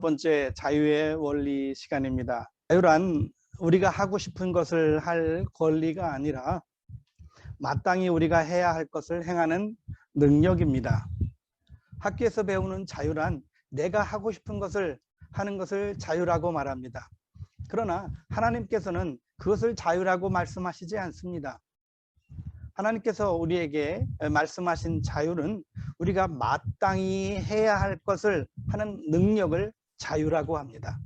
번째 자유의 원리 시간입니다. 자유란 우리가 하고 싶은 것을 할 권리가 아니라 마땅히 우리가 해야 할 것을 행하는 능력입니다. 학교에서 배우는 자유란 내가 하고 싶은 것을 하는 것을 자유라고 말합니다. 그러나 하나님께서는 그것을 자유라고 말씀하시지 않습니다. 하나님께서 우리에게 말씀하신 자유는 우리가 마땅히 해야 할 것을 하는 능력을 자유라고 합니다.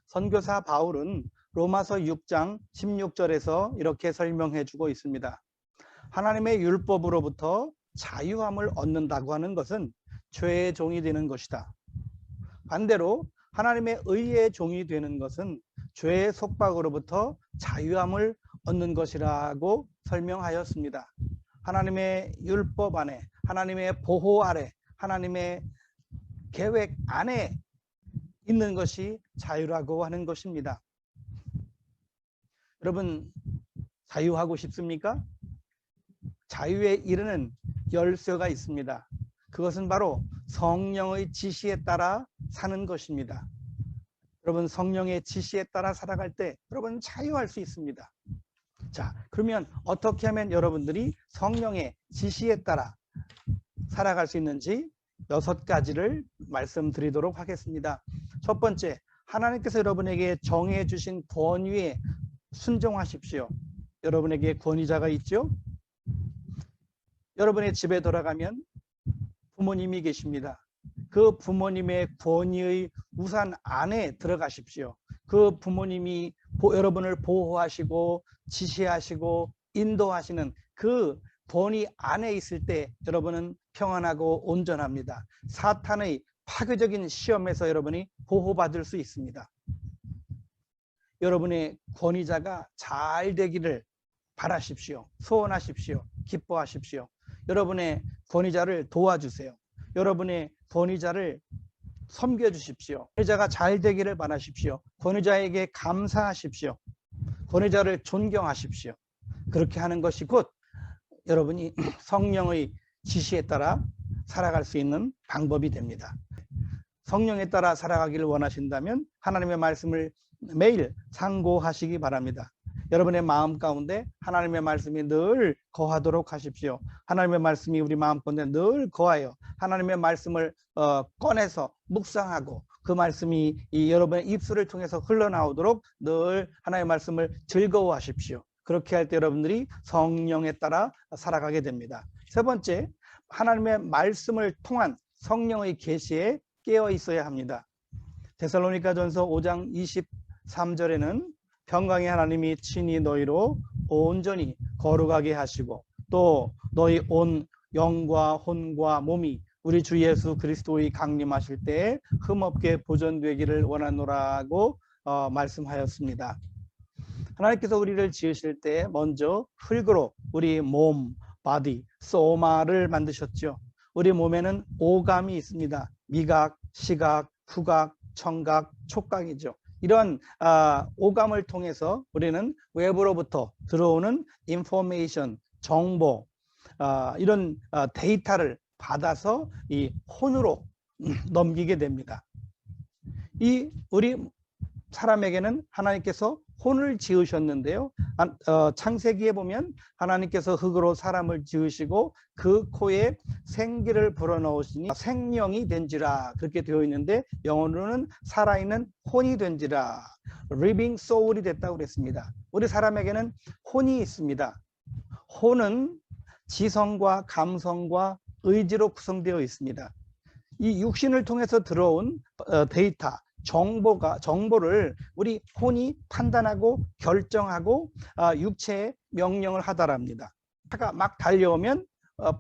선교사 바울은 로마서 6장 16절에서 이렇게 설명해 주고 있습니다. 하나님의 율법으로부터 자유함을 얻는다고 하는 것은 죄의 종이 되는 것이다. 반대로 하나님의 의의 종이 되는 것은 죄의 속박으로부터 자유함을 얻는 것이라고 설명하였습니다. 하나님의 율법 안에, 하나님의 보호 아래, 하나님의 계획 안에 있는 것이 자유라고 하는 것입니다. 여러분, 자유하고 싶습니까? 자유에 이르는 열쇠가 있습니다. 그것은 바로 성령의 지시에 따라 사는 것입니다. 여러분, 성령의 지시에 따라 살아갈 때 여러분 자유할 수 있습니다. 자, 그러면 어떻게 하면 여러분들이 성령의 지시에 따라 살아갈 수 있는지 6가지를 말씀드리도록 하겠습니다. 첫 번째, 하나님께서 여러분에게 정해 주신 권위에 순종하십시오. 여러분에게 권위자가 있죠? 여러분의 집에 돌아가면 부모님이 계십니다. 그 부모님의 권위의 우산 안에 들어가십시오. 그 부모님이 여러분을 보호하시고 지시하시고 인도하시는 그 권위 안에 있을 때 여러분은 평안하고 온전합니다. 사탄의 파괴적인 시험에서 여러분이 보호받을 수 있습니다. 여러분의 권위자가 잘 되기를 바라십시오. 소원하십시오. 기뻐하십시오. 여러분의 권위자를 도와주세요. 여러분의 권위자를 섬겨주십시오. 권위자가 잘 되기를 바라십시오. 권위자에게 감사하십시오. 권위자를 존경하십시오. 그렇게 하는 것이 곧 여러분이 성령의 지시에 따라 살아갈 수 있는 방법이 됩니다. 성령에 따라 살아가기를 원하신다면 하나님의 말씀을 매일 상고하시기 바랍니다. 여러분의 마음 가운데 하나님의 말씀이 늘 거하도록 하십시오. 하나님의 말씀이 우리 마음 가운데 늘 거하여 하나님의 말씀을 꺼내서 묵상하고 그 말씀이 여러분의 입술을 통해서 흘러나오도록 늘 하나님의 말씀을 즐거워하십시오. 그렇게 할 때 여러분들이 성령에 따라 살아가게 됩니다. 세 번째, 하나님의 말씀을 통한 성령의 계시에 깨어 있어야 합니다. 데살로니가전서 5장 23절에는 평강의 하나님이 친히 너희로 온전히 거룩하게 하시고 또 너희 온 영과 혼과 몸이 우리 주 예수 그리스도의 강림하실 때에 흠없게 보존되기를 원하노라고 말씀하였습니다. 하나님께서 우리를 지으실 때 먼저 흙으로 우리 몸, 바디, 소마를 만드셨죠. 우리 몸에는 오감이 있습니다. 미각, 시각, 후각, 청각, 촉각이죠. 이런 오감을 통해서 우리는 외부로부터 들어오는 인포메이션, 정보, 이런 데이터를 받아서 이 혼으로 넘기게 됩니다. 우리 사람에게는 하나님께서 혼을 지으셨는데요. 창세기에 보면 하나님께서 흙으로 사람을 지으시고 그 코에 생기를 불어넣으시니 생명이 된지라 그렇게 되어 있는데 영어로는 살아있는 혼이 된지라 living soul이 됐다고 그랬습니다. 우리 사람에게는 혼이 있습니다. 혼은 지성과 감성과 의지로 구성되어 있습니다. 이 육신을 통해서 들어온 데이터 정보를 우리 혼이 판단하고 결정하고 육체에 명령을 하다랍니다. 차가 막 달려오면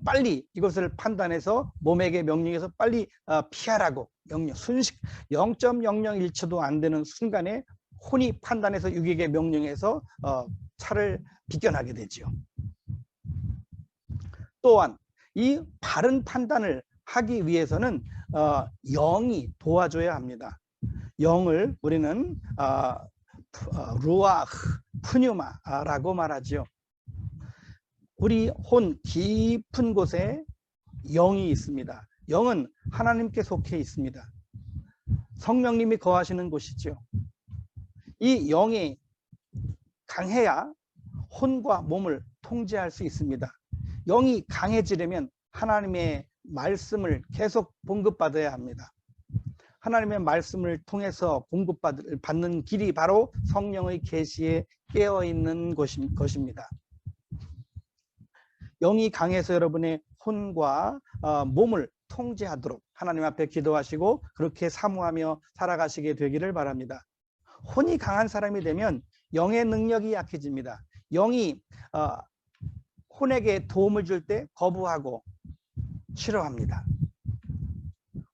빨리 이것을 판단해서 몸에게 명령해서 빨리 피하라고 명령, 순식 0.001초도 안 되는 순간에 혼이 판단해서 육에게 명령해서 차를 비껴나게 되죠. 또한 이 바른 판단을 하기 위해서는 영이 도와줘야 합니다. 영을 우리는 루아흐, 푸뉴마라고 말하죠. 우리 혼 깊은 곳에 영이 있습니다. 영은 하나님께 속해 있습니다. 성령님이 거하시는 곳이죠. 이 영이 강해야 혼과 몸을 통제할 수 있습니다. 영이 강해지려면 하나님의 말씀을 계속 공급받아야 합니다. 하나님의 말씀을 통해서 공급받는 길이 바로 성령의 계시에 깨어있는 것입니다. 영이 강해서 여러분의 혼과 몸을 통제하도록 하나님 앞에 기도하시고 그렇게 사모하며 살아가시게 되기를 바랍니다. 혼이 강한 사람이 되면 영의 능력이 약해집니다. 영이 혼에게 도움을 줄 때 거부하고 싫어합니다.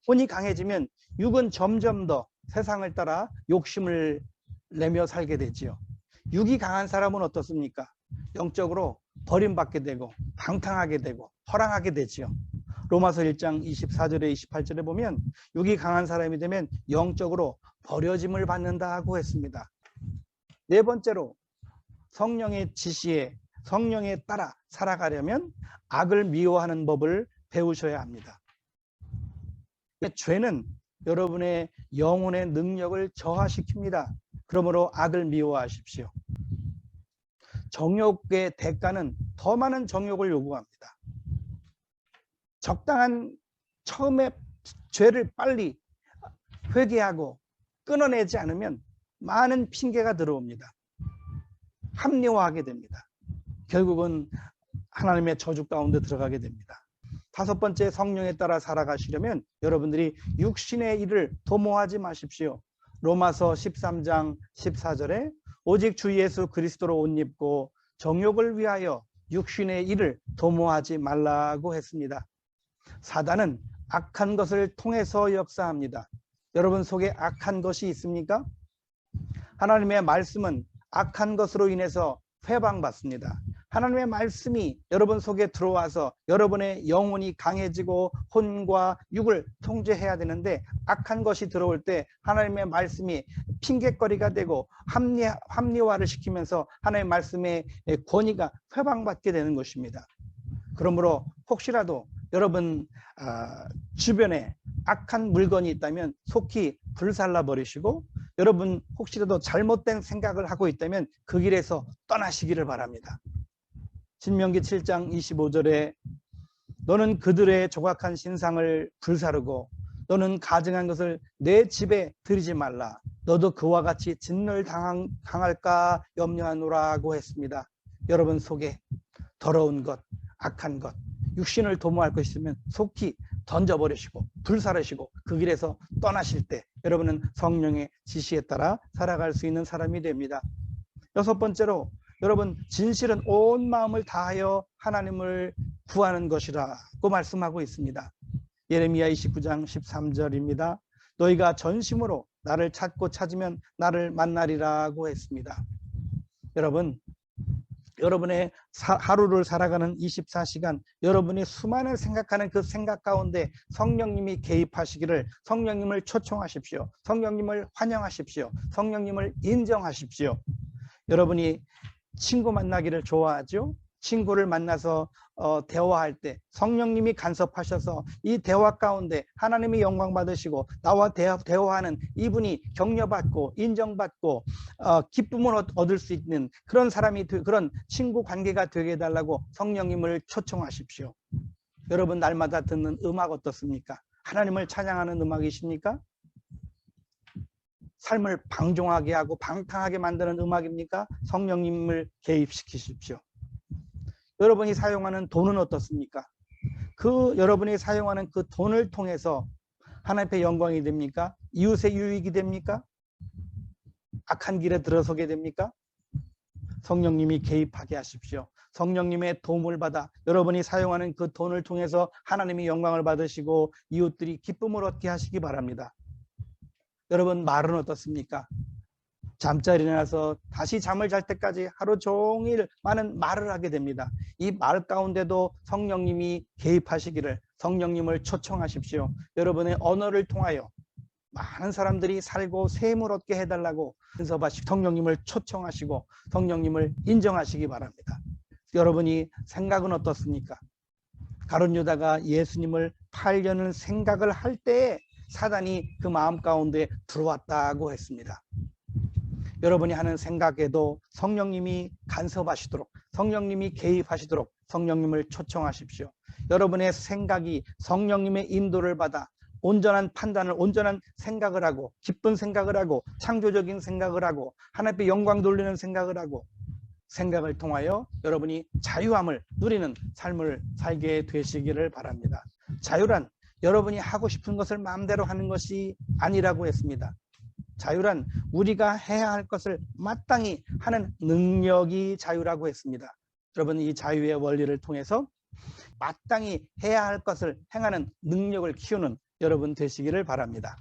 혼이 강해지면 육은 점점 더 세상을 따라 욕심을 내며 살게 되지요. 육이 강한 사람은 어떻습니까? 영적으로 버림받게 되고 방탕하게 되고 허랑하게 되지요. 로마서 1장 24절에 28절에 보면 육이 강한 사람이 되면 영적으로 버려짐을 받는다고 했습니다. 네 번째로 성령의 지시에 성령에 따라 살아가려면 악을 미워하는 법을 배우셔야 합니다. 죄는 여러분의 영혼의 능력을 저하시킵니다. 그러므로 악을 미워하십시오. 정욕의 대가는 더 많은 정욕을 요구합니다. 적당한 처음에 죄를 빨리 회개하고 끊어내지 않으면 많은 핑계가 들어옵니다. 합리화하게 됩니다. 결국은 하나님의 저주 가운데 들어가게 됩니다. 다섯 번째, 성령에 따라 살아가시려면 여러분들이 육신의 일을 도모하지 마십시오. 로마서 13장 14절에 오직 주 예수 그리스도로 옷 입고 정욕을 위하여 육신의 일을 도모하지 말라고 했습니다. 사단은 악한 것을 통해서 역사합니다. 여러분 속에 악한 것이 있습니까? 하나님의 말씀은 악한 것으로 인해서 회방받습니다. 하나님의 말씀이 여러분 속에 들어와서 여러분의 영혼이 강해지고 혼과 육을 통제해야 되는데 악한 것이 들어올 때 하나님의 말씀이 핑계거리가 되고 합리화를 시키면서 하나님의 말씀의 권위가 회방받게 되는 것입니다. 그러므로 혹시라도 여러분 주변에 악한 물건이 있다면 속히 불살라 버리시고 여러분 혹시라도 잘못된 생각을 하고 있다면 그 길에서 떠나시기를 바랍니다. 신명기 7장 25절에 너는 그들의 조각한 신상을 불사르고 너는 가증한 것을 내 집에 들이지 말라. 너도 그와 같이 진노를 당할까 염려하노라고 했습니다. 여러분 속에 더러운 것, 악한 것, 육신을 도모할 것이 있으면 속히 던져버리시고 불사르시고 그 길에서 떠나실 때 여러분은 성령의 지시에 따라 살아갈 수 있는 사람이 됩니다. 여섯 번째로 여러분 진실은 온 마음을 다하여 하나님을 구하는 것이라고 말씀하고 있습니다. 예레미야 29장 13절입니다. 너희가 전심으로 나를 찾고 찾으면 나를 만나리라고 했습니다. 여러분, 여러분의 하루를 살아가는 24시간 여러분이 수많은 생각하는 그 생각 가운데 성령님이 개입하시기를 성령님을 초청하십시오. 성령님을 환영하십시오. 성령님을 인정하십시오. 여러분이 친구 만나기를 좋아하죠? 친구를 만나서 대화할 때 성령님이 간섭하셔서 이 대화 가운데 하나님이 영광 받으시고 나와 대화하는 이분이 격려받고 인정받고 기쁨을 얻을 수 있는 그런 사람이 그런 친구 관계가 되게 해달라고 성령님을 초청하십시오. 여러분 날마다 듣는 음악 어떻습니까? 하나님을 찬양하는 음악이십니까? 삶을 방종하게 하고 방탕하게 만드는 음악입니까? 성령님을 개입시키십시오. 여러분이 사용하는 돈은 어떻습니까? 그 여러분이 사용하는 그 돈을 통해서 하나님 앞에 영광이 됩니까? 이웃의 유익이 됩니까? 악한 길에 들어서게 됩니까? 성령님이 개입하게 하십시오. 성령님의 도움을 받아 여러분이 사용하는 그 돈을 통해서 하나님이 영광을 받으시고 이웃들이 기쁨을 얻게 하시기 바랍니다. 여러분 말은 어떻습니까? 잠자리 일어나서 다시 잠을 잘 때까지 하루 종일 많은 말을 하게 됩니다. 이 말 가운데도 성령님이 개입하시기를 성령님을 초청하십시오. 여러분의 언어를 통하여 많은 사람들이 살고 샘을 얻게 해달라고 근서바시 성령님을 초청하시고 성령님을 인정하시기 바랍니다. 여러분이 생각은 어떻습니까? 가룟 유다가 예수님을 팔려는 생각을 할 때에 사단이 그 마음 가운데 들어왔다고 했습니다. 여러분이 하는 생각에도 성령님이 간섭하시도록, 성령님이 개입하시도록 성령님을 초청하십시오. 여러분의 생각이 성령님의 인도를 받아 온전한 판단을, 온전한 생각을 하고, 기쁜 생각을 하고, 창조적인 생각을 하고, 하나님께 영광 돌리는 생각을 하고, 생각을 통하여 여러분이 자유함을 누리는 삶을 살게 되시기를 바랍니다. 자유란 여러분이 하고 싶은 것을 마음대로 하는 것이 아니라고 했습니다. 자유란 우리가 해야 할 것을 마땅히 하는 능력이 자유라고 했습니다. 여러분, 이 자유의 원리를 통해서 마땅히 해야 할 것을 행하는 능력을 키우는 여러분 되시기를 바랍니다.